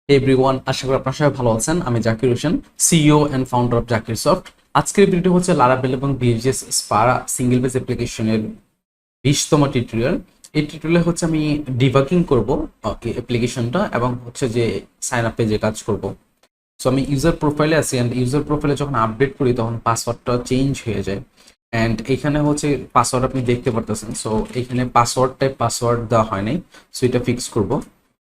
Everyone, আশা করি আপনারা সবাই ভালো আছেন। আমি Zakir Hossain, CEO and founder of Zakir soft. আজকের ভিডিওটি হচ্ছে লারাভেল এবং ভিএইচএস স্পারা সিঙ্গেল পেজ অ্যাপ্লিকেশনের 20তম টিউটোরিয়াল। এই টিউটোরিয়ালে হচ্ছে আমি ডিবাগিং করব অ্যাপ্লিকেশনটা এবং হচ্ছে যে সাইন আপ পেজে কাজ করব। সো আমি ইউজার প্রোফাইলে আছি অ্যান্ড ইউজার প্রোফাইলে যখন আপডেট করি তখন পাসওয়ার্ডটা চেঞ্জ হয়ে যায়। অ্যান্ড এখানে হচ্ছে পাসওয়ার্ড আপনি দেখতে পারতেছেন। সো এখানে পাসওয়ার্ড দেওয়া হয় নাই। সো এটা ফিক্স করব।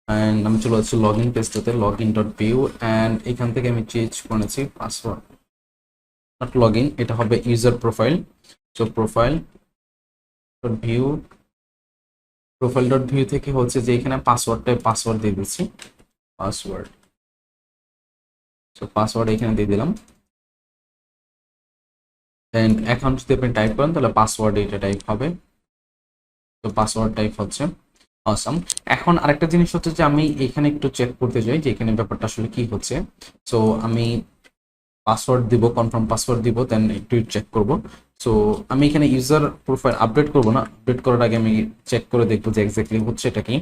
অ্যান্ড আমি চলে যাচ্ছি লগ ইন পেজটাতে, log in dot view. And এখান থেকে আমি চেঞ্জ করেছি পাসওয়ার্ড, নট লগ ইন, এটা হবে user profile. So profile dot view থেকে হচ্ছে যে এখানে পাসওয়ার্ড দিয়ে দিচ্ছি। পাসওয়ার্ড, সো পাসওয়ার্ড এখানে দিয়ে দিলাম। অ্যান্ড এখন যদি আপনি টাইপ করেন তাহলে পাসওয়ার্ড এটা টাইপ হবে। তো পাসওয়ার্ড টাইপ হচ্ছে অসাম। এখন আরেকটা জিনিস হচ্ছে যে আমি এখানে একটু চেক করতে চাই যে এখানে ব্যাপারটা আসলে কি হচ্ছে। সো আমি পাসওয়ার্ড দিব, কনফার্ম পাসওয়ার্ড দিব, দেন একটু চেক করব। সো আমি এখানে ইউজার প্রোফাইল আপডেট করব না, আপডেট করার আগে আমি চেক করে দেখবো যে এক্স্যাক্টলি হচ্ছে এটা কি,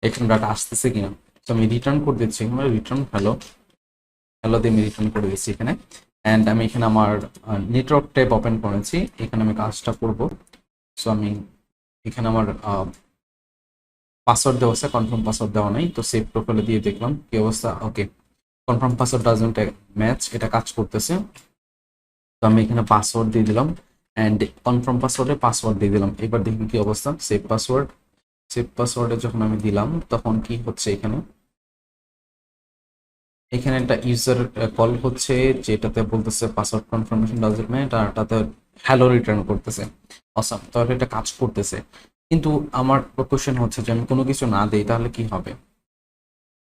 এখানে ডাটা আসতেছে কিনা। তো আমি রিটার্ন করে দিচ্ছি, রিটার্ন হ্যালো, হ্যালো দিয়ে আমি রিটার্ন করে দিচ্ছি এখানে। অ্যান্ড আমি এখানে আমার নেটওয়ার্ক ট্যাব ওপেন করেছি, এখানে আমি কাজটা করব। সো আমি এখানে আমার পাসওয়ার্ড দেওয়া আছে, কনফার্ম পাসওয়ার্ড দেওয়া নাই। তো সেভ প্রোফাইলে দিয়ে দেখলাম কি অবস্থা। ওকে, কনফার্ম পাসওয়ার্ড ডাজন্ট ম্যাচ, এটা কাজ করতেছে। তো আমি এখানে পাসওয়ার্ড দিয়ে দিলাম অ্যান্ড কনফার্ম পাসওয়ার্ডে পাসওয়ার্ড দিয়ে দিলাম। এবার দেখুন কি অবস্থা। সেভ পাসওয়ার্ডে যখন আমি দিলাম তখন কি হচ্ছে, এখানে এখানে একটা ইউজার কল হচ্ছে যেটাতে বলতেছে পাসওয়ার্ড কনফার্মেশন ডাজন্ট ম্যাচ, আর এটাতে হ্যালো রিটার্ন করতেছে। অসাম, তাহলে এটা কাজ করতেছে। কিন্তু আমার কোশ্চেন হচ্ছে যে আমি কোনো কিছু না দেই তাহলে কি হবে।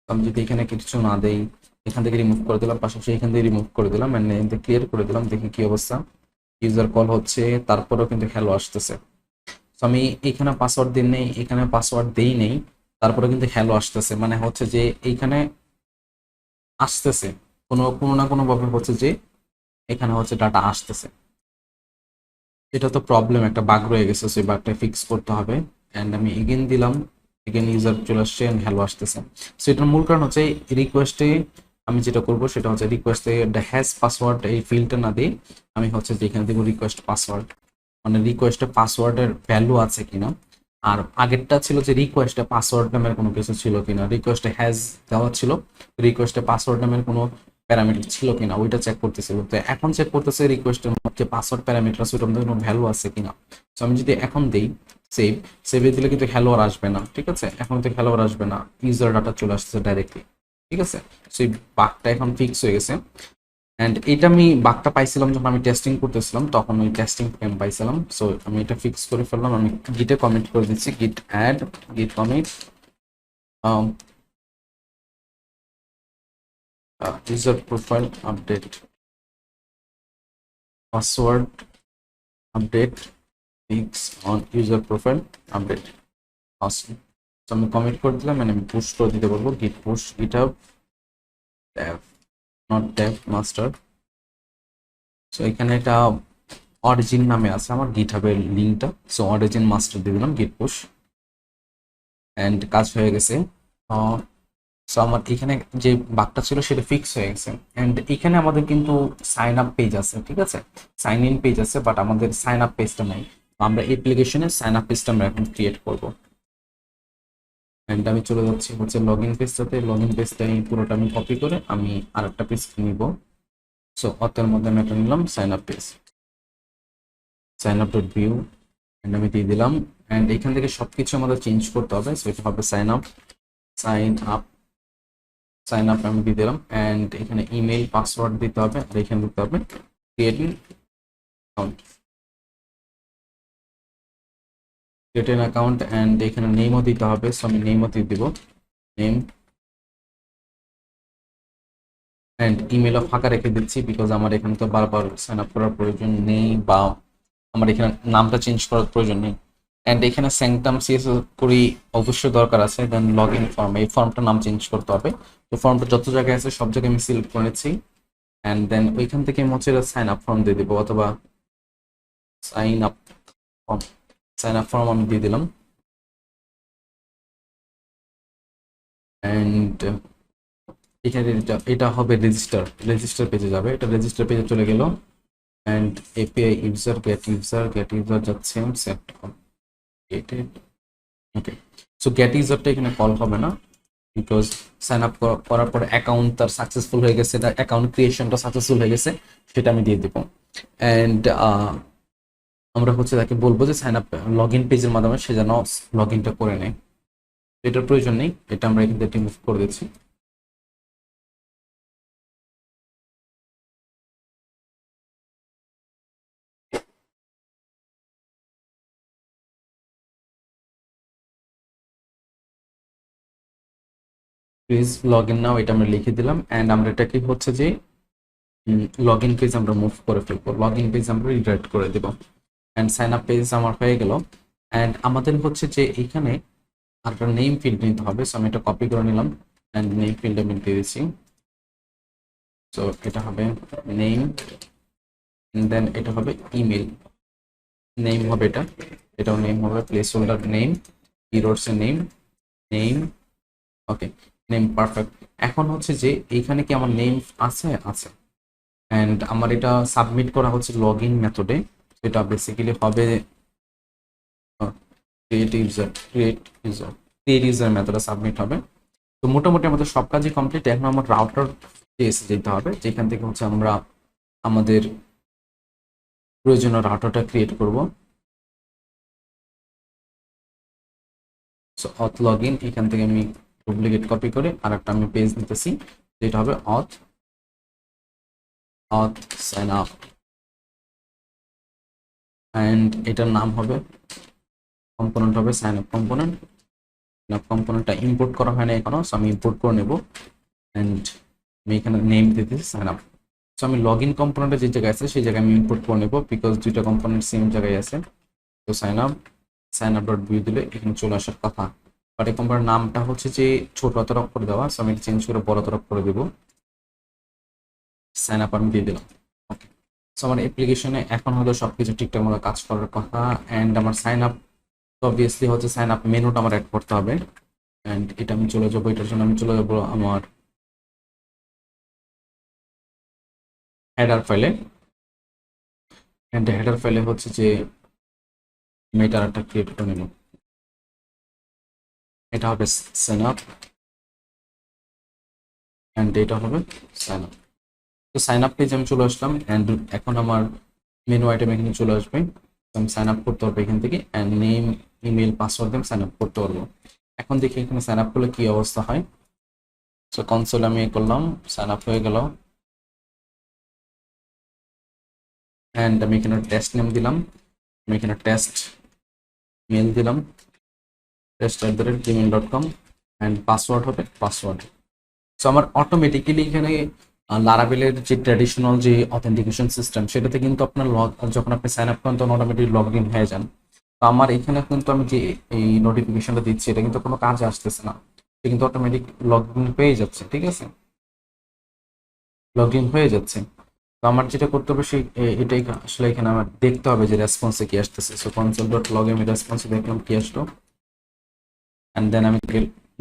আমি যদি এখানে কিছু না দেই, এখান থেকে রিমুভ করে দিলাম, পাশাপাশি এখান থেকে রিমুভ করে দিলাম, ক্লিয়ার করে দিলাম, দেখি কি অবস্থা। ইউজার কল হচ্ছে, তারপরেও কিন্তু হ্যালো আসতেছে। তো আমি এখানে পাসওয়ার্ড দিই নেই, এখানে পাসওয়ার্ড দেই নেই, তারপরে কিন্তু হ্যালো আসতেছে। মানে হচ্ছে যে এইখানে আসতেছে, কোনো কোনো না কোনো ভাবে হচ্ছে যে এখানে হচ্ছে ডাটা আসতেছে। এটা তো প্রবলেম, একটা বাগ রয়ে গেছে, সেই বাগটা ফিক্স করতে হবে। অ্যান্ড আমি এগেন দিলাম, এগেন ইউজার চলে আসছে, হ্যালো আসতেছে। সো এটার মূল কারণ হচ্ছে রিকোয়েস্টে আমি যেটা করবো সেটা হচ্ছে রিকোয়েস্টে হ্যাশ পাসওয়ার্ড এই ফিল্ডটা না দিয়ে আমি হচ্ছে যে এখানে দেবো রিকোয়েস্ট পাসওয়ার্ড, মানে রিকোয়েস্টে পাসওয়ার্ডের ভ্যালু আছে কিনা। আর আগেরটা ছিল যে রিকোয়েস্টে পাসওয়ার্ড নামের কোনো কিছু ছিল কিনা, রিকোয়েস্টে হ্যাজ দেওয়া ছিল, রিকোয়েস্টে পাসওয়ার্ড নামের কোনো প্যারামিটার ছিল কিনা ওইটা চেক করতেছিল। তো এখন চেক করতেছে রিকোয়েস্টের মধ্যে পাসওয়ার্ড প্যারামিটার আছে, ওটার মধ্যে কোনো ভ্যালু আছে কিনা। তো আমি যদি এখন দিই সেভে দিলে কিন্তু হ্যালো আর আসবে না, ঠিক আছে, এখন তো হ্যালো আর আসবে না, ইউজার ডাটা চলে আসছে ডাইরেক্টলি, ঠিক আছে। সেই বাগটা এখন ফিক্স হয়ে গেছে। অ্যান্ড এটা আমি বাগটা পাইছিলাম যখন আমি টেস্টিং করতেছিলাম, তখন ওই টেস্টিং ফ্রেম পাইছিলাম। সো আমি এটা ফিক্স করে ফেললাম, আমি গিটে কমেন্ট করে দিচ্ছি, গিট অ্যাড গিট commit user profile update, password update, fix on user profile update. awesome. তো আমি কমিট করে দিলাম, মানে আমি পুশ করে দিতে পারবো, গিট push GitHub tab, not tab master. So এখানে এটা অরিজিন নামে আছে আমার গিটহাবের লিঙ্কটা। সো অরিজিন মাস্টার দিয়ে দিলাম, গিট পুশ, অ্যান্ড কাজ হয়ে গেছে। সো আমার এখানে যে বাগটা ছিল সেটা ফিক্স হয়ে গেছে। অ্যান্ড এখানে আমাদের কিন্তু সাইন আপ পেজ আছে, ঠিক আছে, সাইন ইন পেজ আছে, বাট আমাদের সাইন আপ পেজটা নাই। আমরা অ্যাপ্লিকেশনে সাইন আপ পেজটা আমরা এখন ক্রিয়েট করবো। অ্যান্ড আমি চলে যাচ্ছি হচ্ছে লগ ইন পেজটাতে, লগ ইন পেজটা পুরোটা আমি কপি করে আমি আরেকটা পেজ নিব। সো অতের মধ্যে আমি একটা নিলাম sign up page, sign up dot view, and আমি দিয়ে দিলাম। অ্যান্ড এখান থেকে সবকিছু আমাদের চেঞ্জ করতে হবে। সো এটা হবে sign up, sign up, sign up আমি দিয়ে দিলাম। অ্যান্ড এখানে ইমেল পাসওয়ার্ড দিতে হবে, আর এখানে দিতে হবে creating account, creating account. And এখানে নেমও দিতে হবে। সো আমি নেমও দিয়ে দিব, নেম। অ্যান্ড ইমেলও ফাঁকা রেখে দিচ্ছি, বিকজ আমার এখানে তো বারবার সাইন আপ করার প্রয়োজন নেই, বা আমার এখানে নামটা চেঞ্জ করার প্রয়োজন নেই। অ্যান্ড এখানে স্যাংটাম সিএসএস করি অবশ্যই দরকার আছে। দেন লগ ইন ফর্ম, এই ফর্মটার নাম চেঞ্জ করতে হবে। তো ফর্মটা যত জায়গায় আছে সব জায়গায় আমি সিলেক্ট করে নিচ্ছি। অ্যান্ড দেন ওইখান থেকে আমি হচ্ছে সাইন আপ ফর্ম দিয়ে দিব, অথবা sign up form, sign up form আমি দিয়ে দিলাম। অ্যান্ড এখানে এটা হবে রেজিস্টার পেজে যাবে, এটা রেজিস্টার পেজে চলে গেল। অ্যান্ড এপিআই ইউজার যাচ্ছে সেট আপডেটেড। ওকে, সো গেট ইউজারটা এখানে কল হবে না, বিকজ সাইন আপ করার পর অ্যাকাউন্ট তার সাকসেসফুল হয়ে গেছে, তার অ্যাকাউন্ট ক্রিয়েশনটা সাকসেসফুল হয়ে গেছে, সেটা আমি দিয়ে দেবো। অ্যান্ড আমরা হচ্ছে তাকে বলবো যে সাইন আপ লগ ইন পেজের মাধ্যমে সে যেন লগ ইনটা করে নেয়। এটার প্রয়োজন নেই, এটা আমরা এখান থেকে রিমুভ করে দিচ্ছি। প্লিজ লগ ইন নাও, এটা আমরা লিখে দিলাম। অ্যান্ড আমরা এটাকে হচ্ছে যে লগ ইন পেজ আমরা মুভ করে ফেলবো, লগ ইন পেজ আমরা রিডাইরেক্ট করে দেবো। অ্যান্ড সাইন আপ পেজ আমার হয়ে গেল। অ্যান্ড আমাদের হচ্ছে যে এখানে একটা নেম ফিল্ড নিতে হবে, সো আমি এটা কপি করে নিলাম। অ্যান্ড নেম ফিল্ড আমি দিয়ে দিচ্ছি। সো এটা হবে নেম, দেন এটা হবে ইমেল। নেম হবে এটা, এটাও নেম হবে, প্লেস হোল্ডার নেম, কিরোডস এর নেম, নেম। ওকে, নেম পারফেক্ট। এখন হচ্ছে যে এইখানে কি আমার নেম আছে? আছে। অ্যান্ড আমার এটা সাবমিট করা হচ্ছে লগ ইন মেথডে, সেটা বেসিক্যালি হবে ক্রিয়েট ইউজার মেথডে সাবমিট হবে। তো মোটামুটি আমাদের সব কাজই কমপ্লিট। এখন আমার রাউটার পেজে যেতে হবে, যেখান থেকে হচ্ছে আমরা আমাদের প্রয়োজনীয় রাউটারটা ক্রিয়েট করব। সো অথ লগ ইন, এখান থেকে আমি ডুপ্লিকেট কপি করে আর একটা আমি পেজ নিতেছি, যেটা হবে অথ অথ সাইন আপ। অ্যান্ড এটার নাম হবে, কম্পোনেন্ট হবে সাইন আপ কম্পোনেন্ট। কম্পোনেন্টটা ইম্পোর্ট করা হয় না এখনো, সো আমি ইম্পোর্ট করে নেব। অ্যান্ড আমি এখানে নেম দিয়ে দিচ্ছি সাইন আপ। সো আমি লগ ইন কম্পোনেন্টে যে জায়গায় আছে সেই জায়গায় আমি ইম্পোর্ট করে নেব, বিকজ দুইটা কম্পোনেন্ট সেম জায়গায় আছে। তো সাইন আপ ডট ভিউ দিলে এখানে চলে আসার কথা। বাট এই কম্পোনেন্ট নামটা হচ্ছে যে ছোট হাতের অক্ষরে দেওয়া, সো আমি চেঞ্জ করে বড় হাতের অক্ষরে দেবো। সাইন আপ আমি দিয়ে দিলাম। ওকে, সো আমার অ্যাপ্লিকেশনে এখন হয়তো সবকিছু ঠিকঠাক মতো কাজ করার কথা। অ্যান্ড আমার সাইন আপ তো অবভিয়াসলি হচ্ছে সাইন আপ মেনুটা আমার অ্যাড করতে হবে। অ্যান্ড এটা আমি চলে যাবো, এটার জন্য আমি চলে যাবো আমার হেডার ফাইলে। অ্যান্ড হেডার ফাইলে হচ্ছে যে আমি এটা একটা ক্রিয়েট করে নেব, এটা হবে সাইন আপ। অ্যান্ড এটা হবে সাইন আপ। তো সাইন আপ পেজে আমি চলে আসলাম। অ্যান্ড এখন আমার মেনু আইটেম এখানে চলে আসবে, আমি সাইন আপ করতে পারবো এখান থেকে। অ্যান্ড নেম, ইমেল, পাসওয়ার্ড দিয়ে সাইন আপ করতে পারবো। এখন দেখি এখানে সাইন আপ করলে কি অবস্থা হয়। সো কনসোল আমি করলাম, সাইন আপ হয়ে গেল। অ্যান্ড আমি এখানে টেস্ট নেম দিলাম, আমি এখানে টেস্ট মেল দিলাম, test@gmail.com। অ্যান্ড পাসওয়ার্ড হবে পাসওয়ার্ড। সো আমার অটোমেটিক্যালি এখানে লারাভেলের যে ট্র্যাডিশনাল যে অথেন্টিকেশন সিস্টেম, সেটাতে কিন্তু আপনার যখন আপনি সাইন আপ করেন তখন অটোমেটিক লগ ইন হয়ে যান। তো আমার এখানে কিন্তু আমি যে এই নোটিফিকেশনটা দিচ্ছি, এটা কিন্তু কোনো কাজে আসতেছে না, এটা কিন্তু অটোমেটিক লগ ইন হয়ে যাচ্ছে। ঠিক আছে, লগ ইন হয়ে যাচ্ছে। তো আমার যেটা করতে হবে সেই এটাই আসলে এখানে আমার দেখতে হবে যে রেসপন্সে কি আসতেছে। So console dot log in রেসপন্সে দেখলাম কি আসলো। অ্যান্ড দেন আমি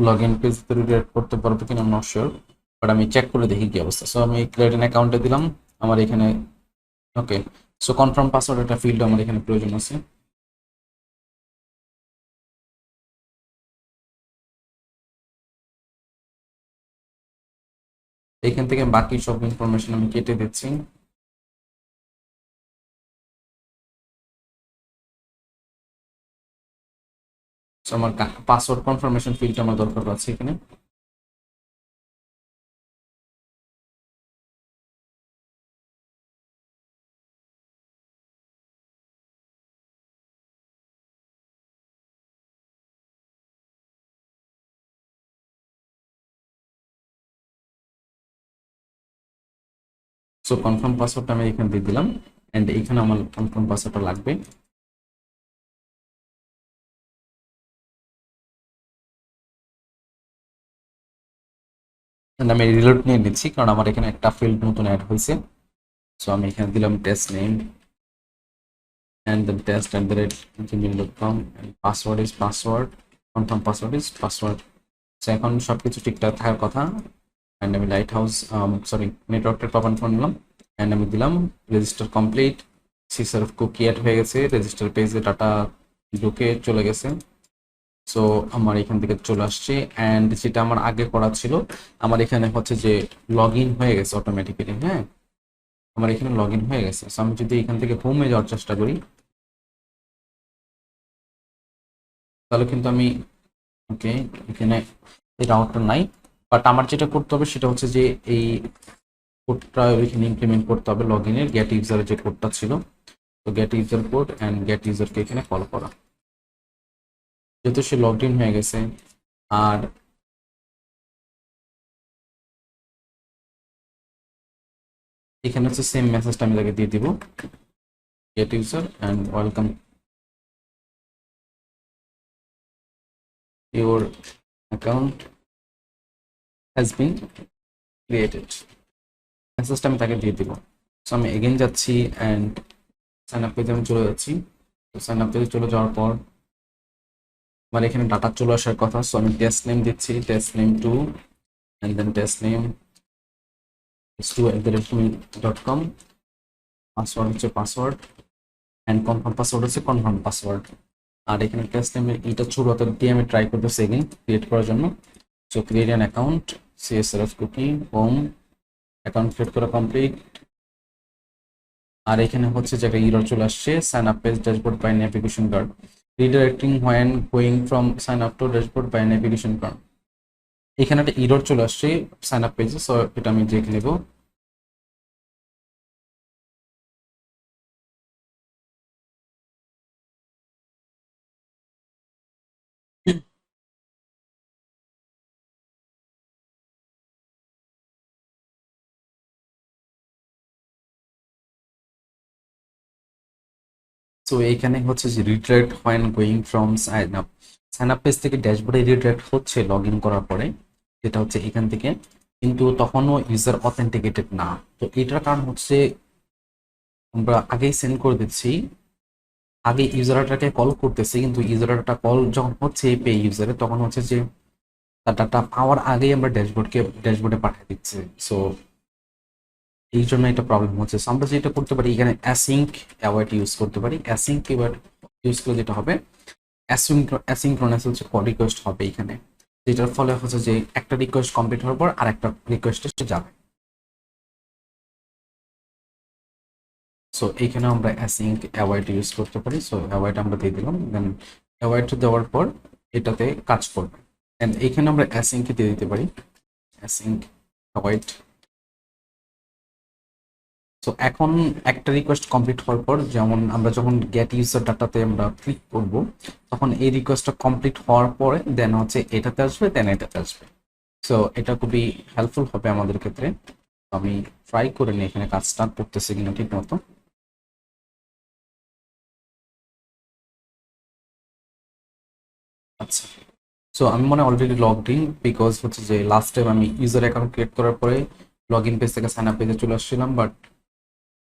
লগ ইন পেজ রিডাইরেক্ট করতে পারবো কিনা নট শিওর, বাট আমি চেক করে দেখি কি অবস্থা। সো আমি ক্রিয়েট অ্যান অ্যাকাউন্টে দিলাম আমার এখানে। ওকে, সো কনফার্ম পাসওয়ার্ড একটা ফিল্ড আমার এখানে প্রয়োজন আছে। এখান থেকে বাকি সব ইনফরমেশন আমি কেটে দিচ্ছি। সো আমার পাসওয়ার্ড কনফার্মেশন ফিল্ডটা আমার দরকার আছে এখানে। সো কনফার্ম পাসওয়ার্ডটা আমি এখানে দিয়ে দিলাম। অ্যান্ড এখানে আমার কনফার্ম পাসওয়ার্ডটা লাগবে। And আমি রিলোড নিয়ে নিচ্ছি, কারণ আমার এখানে একটা ফিল্ড নতুন অ্যাড হয়েছে। সো আমি এখানে দিলাম test name and then test@gmail.com and password is password, confirm password is password. So এখন সবকিছু ঠিকঠাক থাকার কথা। অ্যান্ড আমি লাইট হাউস নেটওয়ার্কটা কভার করে নিলাম, অ্যান্ড আমি দিলাম রেজিস্টার কমপ্লিট। সিসার কুকি অ্যাড হয়ে গেছে, রেজিস্টার পেজে ডাটা ঢুকে চলে গেছে। সো আমার এখান থেকে চলে আসছে, অ্যান্ড যেটা আমার আগে করা ছিল, আমার এখানে হচ্ছে যে লগ ইন হয়ে গেছে অটোমেটিক্যালি। হ্যাঁ, আমার এখানে লগ ইন হয়ে গেছে। সো আমি যদি এখান থেকে হোমে যাওয়ার চেষ্টা করি, তাহলে কিন্তু আমি ওকে এখানে এই রাউটার নাই। বাট আমার যেটা করতে হবে সেটা হচ্ছে যে এই কোডটা এখানে ইমপ্লিমেন্ট করতে হবে, লগ ইনের গেট ইউজারের যে কোডটা ছিল। তো get user code and get ইউজারকে এখানে কল করা, যেহেতু সে লগ ইন হয়ে গেছে। আর এখানে হচ্ছে সেম মেসেজটা আমি তাকে দিয়ে দিব, get user and welcome, your account has been created. মেসেজটা আমি তাকে দিয়ে দিব। সো আমি এগেন যাচ্ছি অ্যান্ড সাইন আপ পেজে আমি চলে যাচ্ছি। তো সাইন আপ পেজে চলে যাওয়ার পর আমার এখানে ডাটা চলে আসার কথা। সো আমি টেস্ট নেম দিচ্ছি, test name 2, and then test name is2@gmail.com, password হচ্ছে পাসওয়ার্ড, অ্যান্ড কনফার্ম পাসওয়ার্ড হচ্ছে কনফার্ম পাসওয়ার্ড। আর এখানে টেস্ট নেমের এটা ছোট হাতের দিয়ে আমি ট্রাই করতেছি এগেন ক্রিয়েট করার জন্য। So create an account, CSRF cookie, home, account create করা কমপ্লিট। আর এখানে হচ্ছে যে একটা ইরর চলে আসছে, sign up page dashboard by navigation card, redirecting when going from sign up to dashboard by navigation card. এখানে একটা ইরর চলে আসছে সাইন আপ পেজে। সো এটা আমি দেখে নেব। সো এইখানে হচ্ছে যে redirect when going from sign up page থেকে ড্যাশবোর্ডে রিডাইরেক্ট হচ্ছে লগ ইন করার পরে, যেটা হচ্ছে এখান থেকে, কিন্তু তখনও ইউজার অথেন্টিকেটেড না। তো এটার কারণ হচ্ছে আমরা আগেই সেন্ড করে দিচ্ছি, আগে ইউজারটাকে কল করতেছি, কিন্তু ইউজারটা কল যখন হচ্ছে পে ইউজারে, তখন হচ্ছে যে তার ডাটা পাওয়ার আগেই আমরা ড্যাশবোর্ডে পাঠিয়ে দিচ্ছি। সো এই জন্য এটা প্রবলেম হচ্ছে। So, আমরা যেটা করতে পারি এখানে অ্যাসিঙ্ক অ্যাওয়েট ইউজ করতে পারি। অ্যাসিঙ্ক অ্যাওয়েট ইউজ করে যেটা হবে, অ্যাসিঙ্ক্রোনাস হচ্ছে কল রিকোয়েস্ট হবে এখানে, যেটার ফলে হচ্ছে যে একটা রিকোয়েস্ট কমপ্লিট হওয়ার পর আর একটা রিকোয়েস্টে যাবে। সো এইখানে আমরা অ্যাসিঙ্ক অ্যাওয়েট ইউজ করতে পারি। সো অ্যাওয়েট আমরা দিয়ে দিলাম, দেন অ্যাওয়েট দেওয়ার পর এটাতে কাজ করবে। এন্ড এইখানে আমরা অ্যাসিঙ্কে দিয়ে দিতে পারি, অ্যাসিঙ্ক অ্যাওয়েট। সো এখন একটা রিকোয়েস্ট কমপ্লিট হওয়ার পর, যেমন আমরা যখন গেট ইউজার ডাটাতে আমরা ক্লিক করব, তখন এই রিকোয়েস্টটা কমপ্লিট হওয়ার পরে দেন হচ্ছে এটাতে আসবে, দেন এটাতে আসবে। সো এটা খুবই হেল্পফুল হবে আমাদের ক্ষেত্রে। আমি ট্রাই করে নিই এখানে কাজটা করতেছে কিনা ঠিক মতো। আচ্ছা, সো আমি মনে অলরেডি লগড ইন, বিকজ হচ্ছে যে লাস্ট টাইম আমি ইউজার অ্যাকাউন্ট ক্রিয়েট করার পরে লগ ইন পেজ থেকে সাইন আপ পেজে চলে আসছিলাম, বাট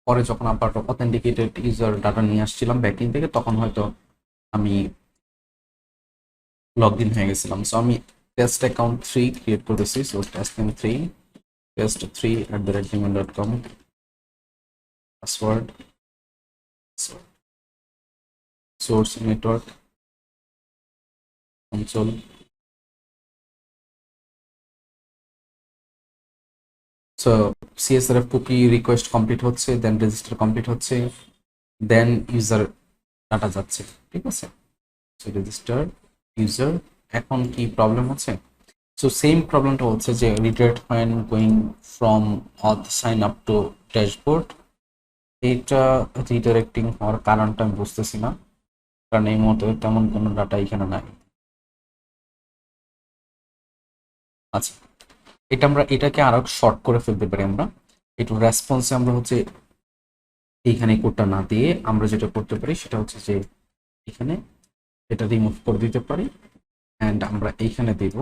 পরে যখন আবার অথেন্টিকেটেড ইউজার ডাটা নিয়ে আসছিলাম ব্যাকইন থেকে, তখন হয়তো আমি লগ ইন হয়ে গেছিলাম। সো আমি টেস্ট অ্যাকাউন্ট 3 ক্রিয়েট করতেছি। So test name 3, test3@gmail.com, password, source network, console. So CSRF cookie request complete হচ্ছে, দেন রেজিস্টার কমপ্লিট হচ্ছে, দেন ইউজার ডাটা যাচ্ছে। ঠিক আছে, সো রেজিস্টার ইউজার। এখন কি প্রবলেম হচ্ছে? সো সেম প্রবলেমটা হচ্ছে যে redirect when going from auth sign up to dashboard. এইটা রিডাইরেক্টিং হওয়ার কারণটা আমি বুঝতেছি না, কারণ এই মুহূর্তে তেমন কোনো ডাটা এখানে নাই। আচ্ছা, এটাকে আরো শর্ট করে ফেলতে পারি আমরা। একটু রেসপন্সে আমরা হচ্ছে এইখানে কোডটা না দিয়ে আমরা যেটা করতে পারি সেটা হচ্ছে যে এখানে এটা রিমুভ করে দিতে পারি, অ্যান্ড আমরা এইখানে দিব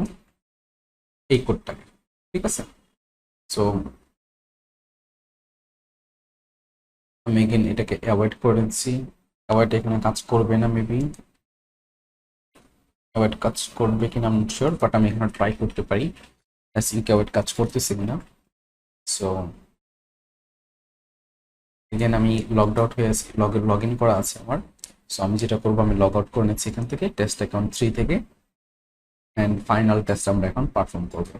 এই কোডটাকে। ঠিক আছে, সো আমি এগেন এটাকে অ্যাভয়েড করে দিচ্ছি। অ্যাভয়েড এখানে কাজ করবে না, মেবি অ্যাভয়েড কাজ করবে কিনা আমি শিওর, বাট আমি এখানে ট্রাই করতে পারি। ইনকিউবেট কাজ করতেছে কিনা। সো এগেন আমি লগড আউট হয়ে আছি, লগ ইন করা আছে আমার। সো আমি যেটা করবো, আমি লগ আউট করে নিচ্ছি এখান থেকে, টেস্ট অ্যাকাউন্ট 3 থেকে, অ্যান্ড ফাইনাল টেস্ট আমরা এখন পারফর্ম করবো।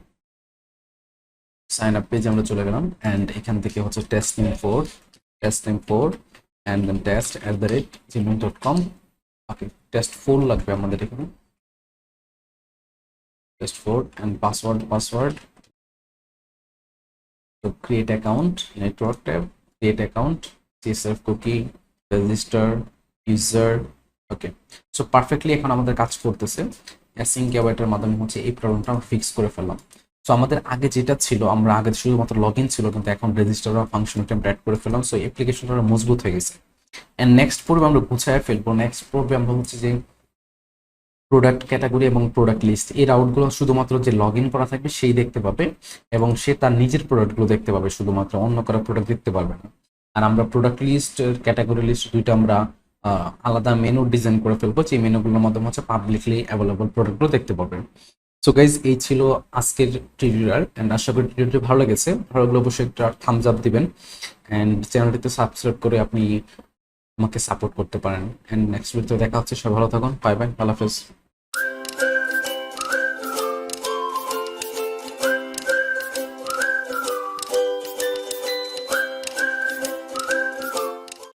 সাইন আপ পেজে আমরা চলে গেলাম, অ্যান্ড এখান থেকে হচ্ছে test name 4 and then test@gmail.com। Okay, test 4 লাগবে আমাদের এখানে, টেস্ট 4 অ্যান্ড পাসওয়ার্ড। তো create account, network tab, create account, CSF cookie, register, user. Okay, so perfectly এখন আমাদের কাজ করতেছে। অ্যাসিং গ্যাবাইটের মাধ্যমে হচ্ছে এই প্রবলেমটা আমরা ফিক্স করে ফেললাম। সো আমাদের আগে যেটা ছিল, আমরা আগে শুধুমাত্র লগ ইন ছিল, কিন্তু এখন রেজিস্টার বা ফাংশনটা আমরা অ্যাড করে ফেললাম। সো অ্যাপ্লিকেশনটা মজবুত হয়ে গেছে। অ্যান্ড নেক্সট পর্বে আমরা গুছায় ফেলবো। নেক্সট পর্বে আমরা হচ্ছে যে প্রোডাক্ট ক্যাটাগরি এবং প্রোডাক্ট লিস্ট, এই রাউটগুলো শুধুমাত্র যে লগ ইন করা থাকবে সেই দেখতে পাবে, এবং সে তার নিজের প্রোডাক্টগুলো দেখতে পাবে, শুধুমাত্র অন্য কারো প্রোডাক্ট দেখতে পারবে না। আর আমরা প্রোডাক্ট লিস্ট, ক্যাটাগরি লিস্ট দুইটা আমরা আলাদা মেনু ডিজাইন করে ফেলবো, যে মেনুগুলোর মাধ্যমে হচ্ছে পাবলিকলি অ্যাভেলেবল প্রোডাক্টগুলো দেখতে পাবে। সো গাইজ, এই ছিল আজকের টিউটোরিয়াল, অ্যান্ড আশা করি টিউটোরিয়ালটি ভালো লেগেছে। ভালো লাগলে অবশ্যই একটা থামস আপ দিবেন, অ্যান্ড চ্যানেলটিতে সাবস্ক্রাইব করে আপনি আমাকে সাপোর্ট করতে পারেন। অ্যান্ড নেক্সট ভিডিওতে দেখা হচ্ছে। সবাই ভালো থাকুন, বাই বাই, আল্লাহ হাফেজ।